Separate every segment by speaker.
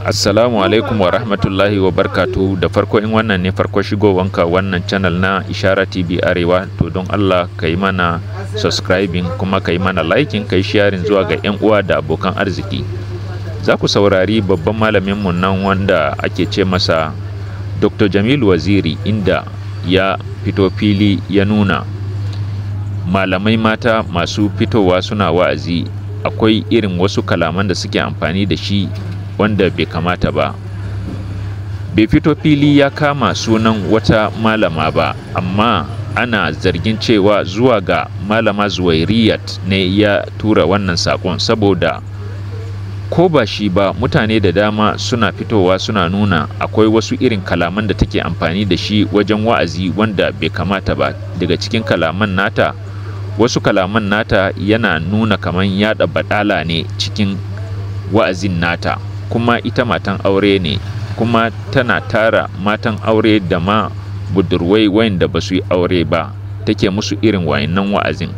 Speaker 1: Assalamu alaikum wa rahmatullahi wa barkatu. Da farko in wannan ne farko shigowanka wannan channel na Ishara TV Arewa, to don Allah ka yi mana subscribing kuma ka yi mana liking, ka yi sharing zuwa ga 'yan uwa da abokan arziki. Za ku saurari babban malaminmu nan wanda ake ce masa Dr. Jamilu Waziri, inda ya fito fili ya nuna malamai mata masu fitowa suna wa'azi akwai irin wasu kalaman da suke amfani da shi wanda bai kamata ba. Bai fito fili ya kama sunan wata malama ba, amma ana zargin cewa zuwa ga malama Zuwairiyat ne ya tura wannan sakon, saboda ko ba shi ba mutane da dama suna fitowa suna nuna akwai wasu irin kalaman da take amfani da shi wajen wa'azi wanda bai kamata ba. Daga cikin kalaman nata, wasu kalaman nata yana nuna kaman yaɗa baɗala ne cikin wa'azin nata, kuma ita matan aure ne, kuma tana tara matan aure da ma budurwai wayanda ba su yi aure ba, take musu irin wayannan wa'azin.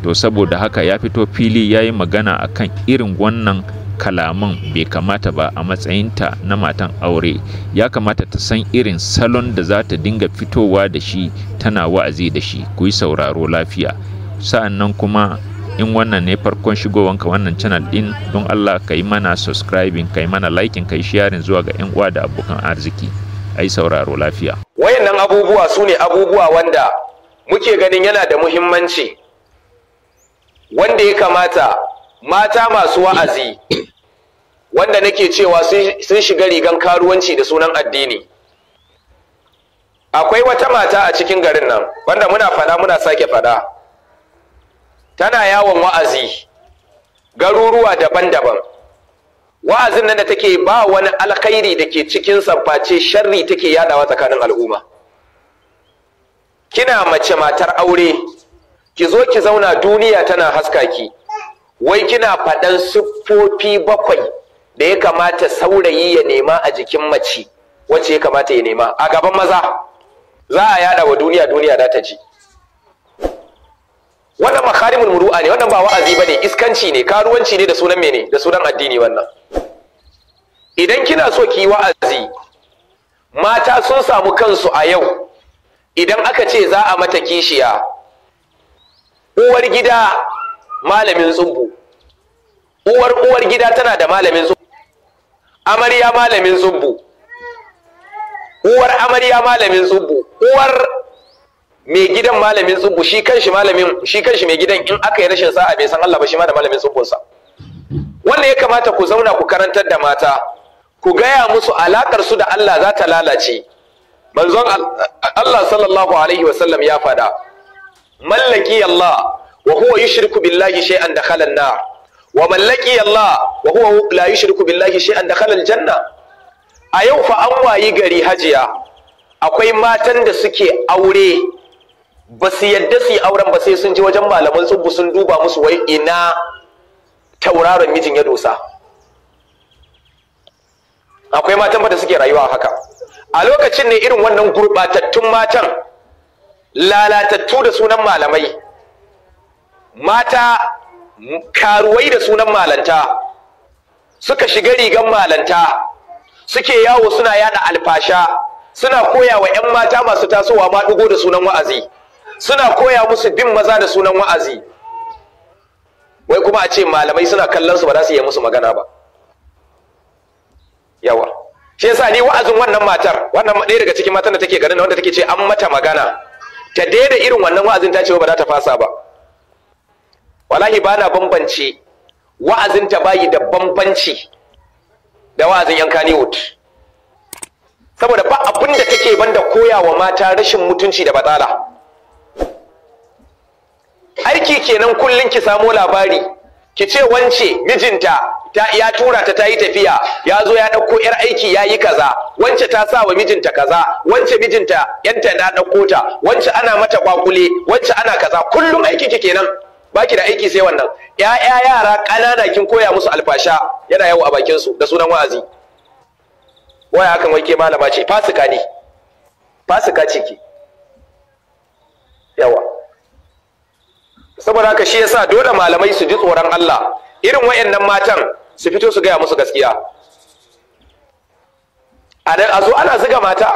Speaker 1: To saboda haka ya fito fili ya yi magana akan irin wannan kalaman bai kamata ba. A matsayinta na matan aure ya kamata ta san irin salon da za ta dinga fitowa da shi tana wa'azi da shi. Ku yi sauraro lafiya. Sa'annan kuma in wannan ne farkon shigowanka wannan channel din, don Allah ka yi mana subscribing, ka yi mana liking, ka yi sharing zuwa ga 'yan uwa da abokan arziki. A yi sauraro lafiya.
Speaker 2: Wayannan abubuwa su ne abubuwa wanda muke ganin yana da muhimmanci, wanda ya kamata mata masu wa'azi wanda nake cewa sun shiga rigan karuwanci da sunan addini. Akwai wata mata a cikin garin nan wanda muna fada muna sake fada, tana yawon wa'azi garuruwa daban-daban. Wa'azin nan da take ba wani alkhairi da ke cikin face sharri take yadawa tsakanin al'umma. Kina mace matar aure, ki zo ki zauna duniya tana haska ki, wai kina faɗan siffofi 7 da ya kamata saurayi ya nema a jikin mace, wacce ya kamata ya nema a gaban maza. Za a yada wa duniya, duniya za ta ji. Wannan makarimul muru'a ne, wannan ba wa'azi bane, iskanci ne, karuwanci ne da sunan mene, da sunan addini wannan. Idan kina so ki yi wa'azi, mata sun samu kansu a yau, idan aka ce za a mata kishiya, uwar gida malamin tsubbu, uwar gida tana da malamin tsubbu, amarya malamin tsubbu, uwar amarya malamin tsubbu, uwar mai gidan malamin tsubbu, shi kanshi mai gidan in aka yi rashin sa'a bai san Allah ba, shi ma da malamin tsubbunsa. Wannan ya kamata ku zauna ku karantar da mata, ku gaya musu alakar su da Allah za ta lalace. Manzon Allah sallallahu alaihi wasallam ya fada, mallaki Allah wa huwa yushriku billahi shay'an dakhala an-nar, wa mallaki Allah wa huwa la yushriku billahi shay'an dakhala al-janna. A yau fa an wayi gari hajiya, akwai matan da suke aure ba su yadda su yi auren ba sai sun ji wajen malaman tsubbu sun duba musu wai ina tauraron mijin ya dosa. Akwai matan ba da suke rayuwa haka. A lokacin ne irin wannan gurbatattun matan, lalatattu da sunan malamai, mata karuwai da sunan malanta, suka shiga rigan malanta, suke yawo suna yada alfasha, suna koya wa 'yan mata masu tasowa ma dugo da sunan wa'azi, suna koya musu bin maza da sunan wa'azi. Wai kuma a ce malamai suna kallon su ba za su yi musu magana ba. Yawa shi yasa ni wa'azin wannan matar, wannan ɗaya daga cikin matan da take garin wanda take ce an mata magana ta daida irin wannan wa'azin, ta ce ba za ta fasa ba. Wallahi ba na bambance wa'azin ta, bayi da bambanci da wa'azin yan Kannywood, saboda ba abin da take banda koya wa mata rashin mutunci da batsala. Aiki kenan kullun ki samo labari, ki ce wance mijinta ya tura ta yi tafiya, ya zo ya ɗauko 'yar aiki ya yi kaza, wance ta sa wa mijinta kaza, wance mijinta yanta na ɗauko ta, wance ana mata kwakule, wance ana kaza. Kullum aiki ki kenan, baki da aiki sai wannan. Yara ƙanana kin koya musu alfasha yana yawo a bakin su da sunan wa'azi. Waya hakan wai ke malama ce, fasika ne, fasika ce ki. Yawa saboda haka shi yasa dole malamai su ji tsoron Allah, irin wayannan matan su fito su gaya musu gaskiya. a zo ana ziga mata,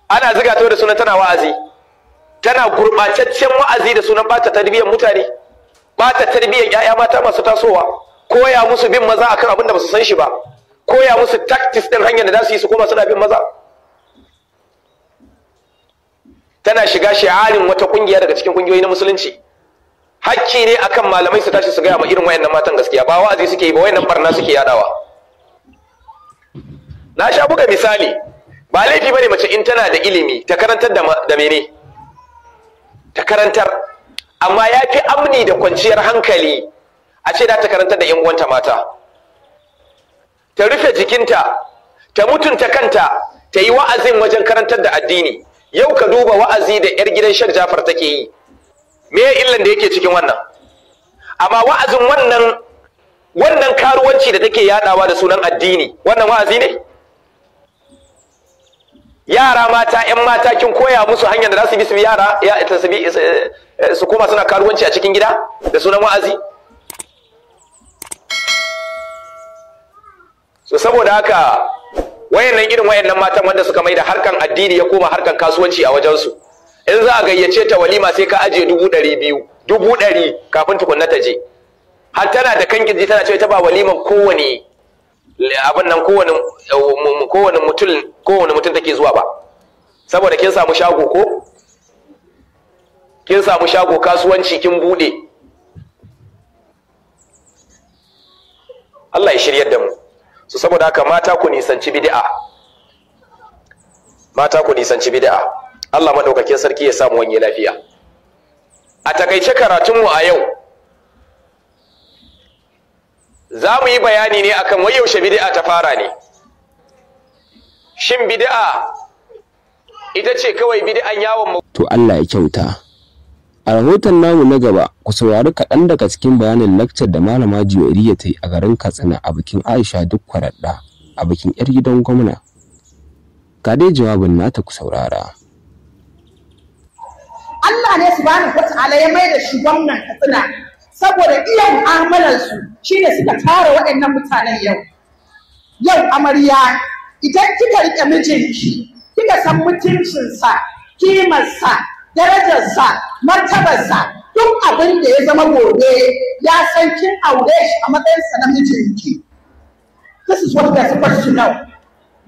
Speaker 2: ana ziga ta da sunan tana wa'azi, tana gurɓataccen wa'azi da sunan bata tarbiyyar mutane, bata tarbiyyar 'ya'ya mata masu tasowa, koya musu bin maza akan abin da ba su san shi ba, koya musu tactics ɗin hanyar da za su yi su koma suna bin maza. Tana shiga shi'arin wata kungiya daga cikin kungiyoyi na musulunci. Hakki ne akan malamai su tashi su gaya ma irin wayannan matan gaskiya, ba wa'azi suke yi ba, wayannan barna suke yadawa. Na sha buga misali, ba laifi bane mace in tana da ilimi ta karantar da mene, ta karantar, amma ya fi amni da kwanciyar hankali a ce da ta karantar da 'yan uwanta mata, ta rufe jikinta, ta mutunta kanta, ta yi wa'azin wajen karantar da addini. Yau ka duba wa'azi da 'yar gidan Sheikh Jafar take yi, me illan da yake cikin wannan? Amma wa'azin wannan karuwanci da take yadawa da sunan addini, wannan wa'azi ne? Yara mata, 'yan mata kin koya musu hanyar da za su bi su yara su koma suna karuwanci a cikin gida da sunan wa'azi? So saboda haka irin wayannan matan wanda suka mai da harkan addini ya koma harkan kasuwanci a wajensu, in za a gayyace ta walima sai ka ajiye 200,000 100,000 kafin tukunna ta je, har tana da kan kirji tana cewa ta ba waliman kowane abin nan kowane mutum take zuwa ba, saboda kin samu shago ko kin samu shago kasuwanci kin bude. Allah ya shiryar da mu. So saboda haka mata ku nisanci bid'a, mata ku nisanci bid'a. Allah madaukakin sarki ya samu wani lafiya. A takaice karatunmu a yau za mu yi bayani ne akan wai yaushe bid'a ta fara ne. Shin bid'a ita ce kawai bid'an yawon?
Speaker 3: To Allah ya kyauta. A rahoton namu na gaba ku saurari kaɗan daga cikin bayanin lakcar da Malama Juwairiya ta yi a garin Katsina a bikin Aisha Duk Kwaraɗɗa a bikin 'yar gidan gwamna. Ga dai jawabin nata ku saurara.
Speaker 4: Allah ne subhanahu wata'ala ya mai da shi gwamnan Katsina saboda iya mu'amalarsu shine suka tara waɗannan mutanen yau. Yau amarya idan kika rike mijinki, kika san mutuncinsa, kimarsa, darajarsa, martabarsa, duk abin da ya zama gobe ya san kin aure shi a matsayinsa na mijinki. This is what we are supposed to know.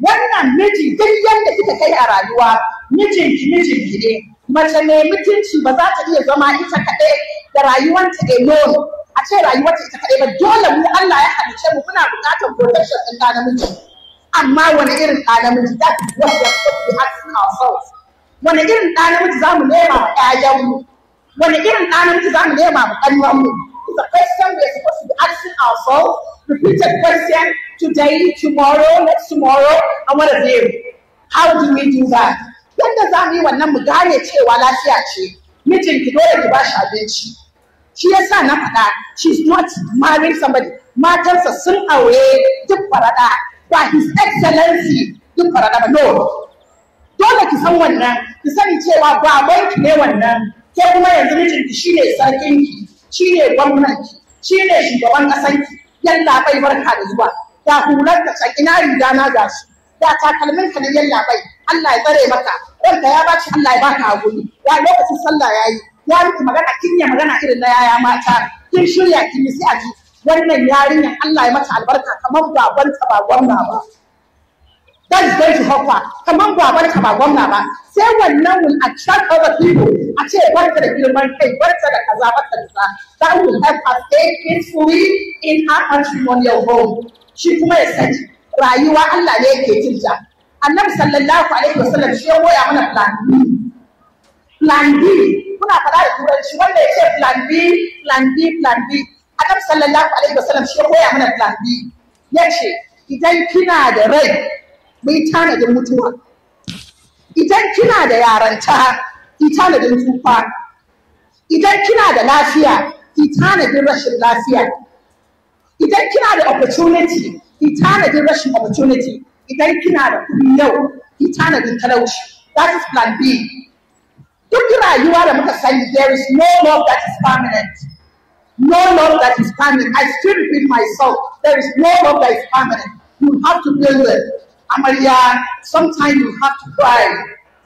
Speaker 4: Wannan miji duk yadda kika kai a rayuwa, mijinki ne. Mace mai mutunci ba za ta iya zama ita kaɗai da rayuwanta alone, a ce rayuwarta ita kaɗai ba. Dole mu Allah ya halice mu muna buƙatar protection ɗin ɗa namiji. Amma wani irin ɗa namiji? That is what we are supposed to be asking ourselves. Wani irin ɗa namiji za mu nema wa ƴaƴanmu? Wani irin ɗa namiji za mu nema wa ƙanwanmu? It's a question we are supposed to be asking ourselves. Repeated question today, tomorrow, next tomorrow, and what a day. How do we do that? Yadda za mu yi wannan mu gane cewa lafiya ce, mijinki dole ki ba shi abinci. Shi yasa na faɗa, she's not marrying somebody. Matarsa sun aure Duk Kwaraɗɗa, ba His Excellency Duk Kwaraɗɗa ba, no. Dole ki san wannan, ki sani cewa babanki ne wannan, ke kuma yanzu mijinki shine sarkinki, shine gwamnanki, shine shugaban ƙasanki. Yalla bai barka da zuwa, da hular da can ina riga na gashi, da takalminka na yalla bai. Allah ya tsare maka, ranka ya baci, Allah ya baka hakuri. Ya lokacin sallah yayi, ya miki magana kin yi magana irin na yaya mata, kin shirya kin yi sai a ji wannan yarinyar Allah ya mata albarka kamar babanta ba gwamna ba. That is going to help her. Kamar babanta ba gwamna ba. Sai wannan will attract other people. A ce barka da girman kai, barka da kaza, barka da kaza. That will help her stay peacefully in her matrimonial home. Shi kuma ya sani rayuwa Allah ne yake jinta. Annabi sallallahu alaihi wasallam shi ya goya mana plan B. Plan B. Kuna faɗa da turanci wanda ya ce plan B, plan B, plan B. Annabi sallallahu alaihi wasallam shi ya goya mana plan B. Ya ce idan kina da rai, mu yi tanadin mutuwa. Idan kina da yaranta, ki tanadin tsufa. Idan kina da lafiya, ki tanadin rashin lafiya. Idan kina da opportunity, ki tanadin rashin opportunity. Idan kina da kuɗi yau, ki tanadin talauci. That is plan B. Duk rayuwa da muka sani, there is no love that is permanent. No love that is permanent. I still repeat myself. There is no love that is permanent. You have to build it. Amarya, sometimes you have to cry.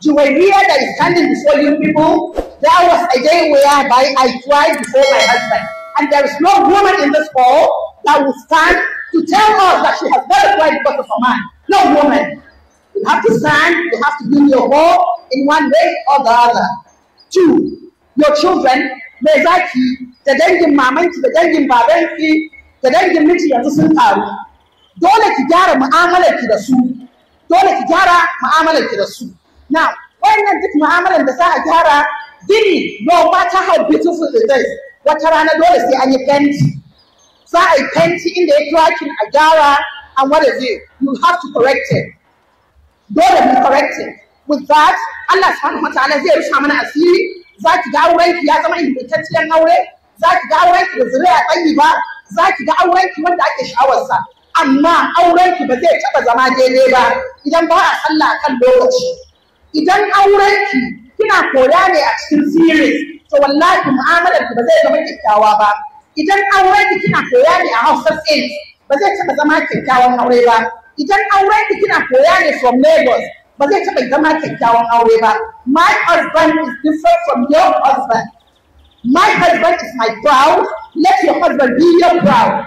Speaker 4: Juwairiya that is standing before you people, there was a day whereby I cried before my husband. And there is no woman in this world that will stand to tell us that she has never cried because of a man. No woman. You have to stand, you have to give your all in one way or the other. 2, your children, mai zaki da dangin mamanki da dangin babanki da dangin miji yanzu sun taru. Dole ki gyara mu'amalarki da su. Dole ki gyara mu'amalarki da su. Now, wannan duk mu'amalar da za a gyara gini, no matter how beautiful it is, wata rana dole sai an yi fenti. Za a yi fenti inda ya cracking a gyara, and what is it? You have to correct it. Dole mu correct it. With that, Allah subhanahu wa ta'ala zai rusha mana asiri. Za ki ga aurenki ya zama ingantacciyar aure, za ki ga aurenki da zuriya tsayi ba, za ki ga aurenki wanda ake sha'awarsa. Amma aurenki ba zai taɓa zama daidai ba idan ba a sallah kan lokaci. Idan aurenki kina koya ne a cikin series, to wallahi mu'amalarki ba zai zama kyakkyawa ba. Idan aurenki kina koya ne a Hausa State, ba zai taɓa zama kyakkyawan aure ba. Idan aurenki kina koya ne from Lagos, ba zai taɓa zama kyakkyawan aure ba. My husband is different from your husband. My husband is my proud. Let your husband be your proud.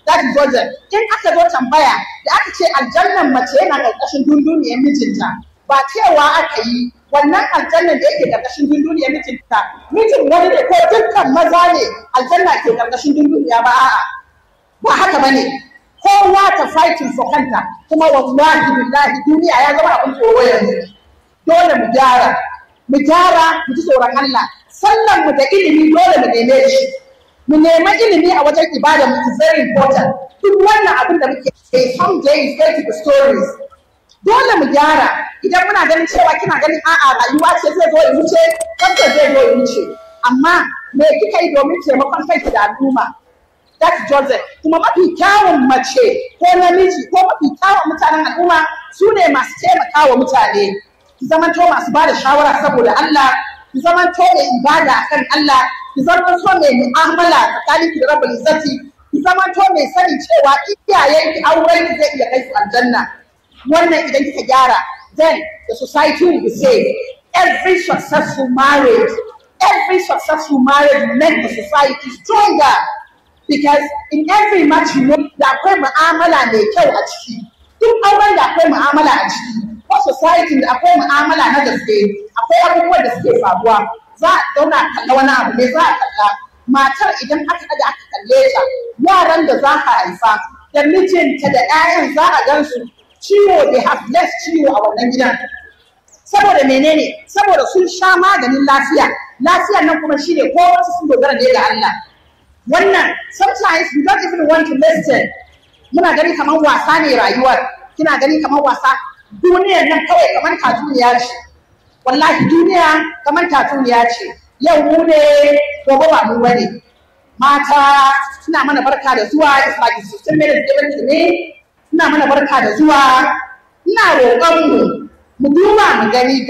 Speaker 4: That is what it. In aka zo tambaya da aka ce aljannan mace yana ƙarƙashin dunduniyar mijinta, ba cewa aka yi wannan aljannan da yake ƙarƙashin dunduniyar mijinta, mijin wani ne ko dukkan maza ne aljanna ke ƙarƙashin dunduniya ba a'a. Ba haka bane. Kowa ta fighting for kanta, kuma wallahi billahi duniya ya zama abin tsoro yanzu. Dole mu gyara, mu ji tsoron Allah. Sallan mu da ilimi dole mu neme shi. Mu nema ilimi a wajen ibada mu is very important. Duk wannan abin da muke someday is going to be stories. Dole mu gyara. Idan muna ganin cewa kina ganin a'a rayuwa ce zai zo ya wuce, kanka zai zo ya wuce. Amma me kika yi domin taimakon kanki da al'umma? That's Joseph. Kuma mafi kyawun mace ko namiji ko mafi kyawun mutanen al'umma su ne masu taimaka wa mutane. Ki zamanto masu ba da shawara saboda Allah, ki zamanto mai ibada akan Allah, ki zamanto mai mu'amala tsakanin ki da Rabbul Izzati, ki zamanto mai sanin cewa iyayenki auren ki zai iya kai su aljanna. Wannan idan kika gyara, then the society will be safe. Every successful marriage makes the society stronger. Because in every matrimony da akwai mu'amala mai kyau a ciki. Duk auren da akwai mu'amala a ciki, ko society da akwai mu'amala na gaske, akwai abubuwan da suke faruwa. Za a zauna kalla wani abu ne, za a kalla matar idan aka kalle ta, yaran da za ka haifa da mijinta da 'ya'yan za a gan su ciwo, they have less ciwo a wannan gidan. Saboda menene? Saboda sun sha maganin lafiya. Lafiyan nan kuma shine ko wasu sun dogara ne ga Allah. Wannan sometimes we don't even want to listen. Muna gani kamar wasa ne rayuwar, kina gani kamar wasa. Duniyar nan kawai kamar tatsuniya ce. Wallahi duniya kamar tatsuniya ce. Yau mu ne, gobe ba mu bane. Mata suna mana barka da zuwa, it's like 16 minutes given to me. Suna mana barka da zuwa. Ina roƙon mu duba mu gani